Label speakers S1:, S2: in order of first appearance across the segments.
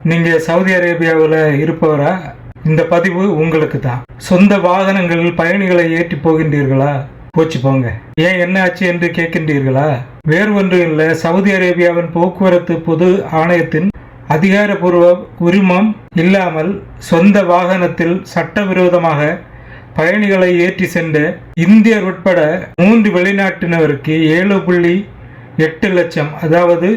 S1: நீங்க சவுதி அரேபியாவில் இருப்பவரா? இந்த பதிவு உங்களுக்கு தான். சொந்த வாகனங்களில் பயணிகளை ஏற்றி போகின்றீர்களா? போச்சு போங்க. ஏன் என்ன ஆச்சு என்று கேட்கின்றீர்களா? வேறு ஒன்றும் இல்லை. சவுதி அரேபியாவின் போக்குவரத்து பொது ஆணையத்தின் அதிகாரப்பூர்வ உரிமம் இல்லாமல் சொந்த வாகனத்தில் சட்டவிரோதமாக பயணிகளை ஏற்றி சென்ற இந்தியர் உட்பட 3 வெளிநாட்டினருக்கு 7.8 லட்சம், அதாவது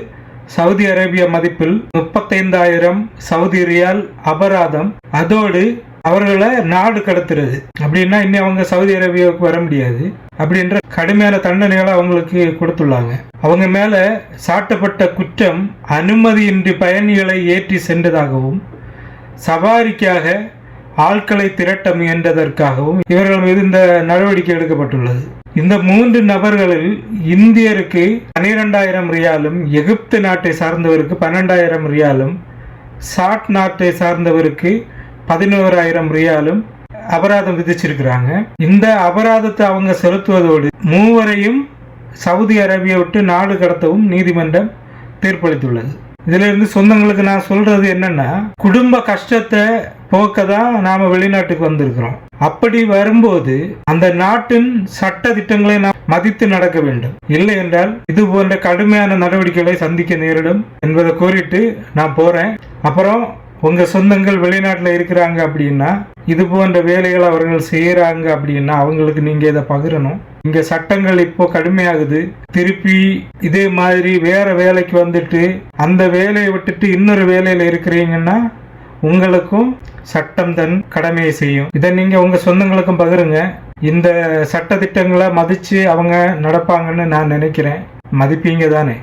S1: சவுதி அரேபியா மதிப்பில் 35,000 சவுதி ரியால் அபராதம். அதோடு அவர்களை நாடு கடத்துறது. அப்படின்னா இன்னும் அவங்க சவுதி அரேபியாவுக்கு வர முடியாது அப்படின்ற கடுமையான தண்டனைகளை அவங்களுக்கு கொடுத்துள்ளாங்க. அவங்க மேல சாட்டப்பட்ட குற்றம் அனுமதியின்றி பயணிகளை ஏற்றி சென்றதாகவும் சவாரிக்காக ஆட்களை திரட்ட முயன்றதற்காகவும் இவர்கள் மீது இந்த நடவடிக்கை எடுக்கப்பட்டுள்ளது. இந்த 3 நபர்களில் இந்தியருக்கு 12,000 ரியாலும், எகிப்து நாட்டை சார்ந்தவருக்கு 12,000 ரியாலும், சாட் நாட்டை சார்ந்தவருக்கு 11,000 ரியாலும் அபராதம் விதிச்சிருக்கிறாங்க. இந்த அபராதத்தை அவங்க செலுத்துவதோடு 3வரையும் சவுதி அரேபியா விட்டு நாடு கடத்தவும் நீதிமன்றம் தீர்ப்பளித்துள்ளது. இதுல இருந்து சொந்தங்களுக்கு நான் சொல்றது என்னன்னா, குடும்ப கஷ்டத்தை போக்க தான் நாம வெளிநாட்டுக்கு வந்திருக்கிறோம். அப்படி வரும்போது அந்த நாட்டின் சட்ட திட்டங்களை நாம் மதித்து நடக்க வேண்டும். இல்லை என்றால் இது போன்ற கடுமையான நடவடிக்கைகளை சந்திக்க நேரிடும் என்பதை கோரிட்டு நான் போறேன். அப்புறம் உங்க சொந்தங்கள் வெளிநாட்டில் இருக்கிறாங்க அப்படின்னா, இது போன்ற வேலைகள் அவர்கள் செய்யறாங்க அப்படின்னா அவங்களுக்கு நீங்க இதை பகிரணும். இங்க சட்டங்கள் இப்போ கடுமையாகுது. திருப்பி இதே மாதிரி வேற வேலைக்கு வந்துட்டு அந்த வேலையை விட்டுட்டு இன்னொரு வேலையில இருக்கிறீங்கன்னா உங்களுக்கும் சட்டம் தன் கடமையை செய்யும். இதை நீங்க உங்க சொந்தங்களுக்கும் பகிருங்க. இந்த சட்ட திட்டங்களை மதிச்சு அவங்க நடப்பாங்கன்னு நான் நினைக்கிறேன். மதிப்பீங்க தானே?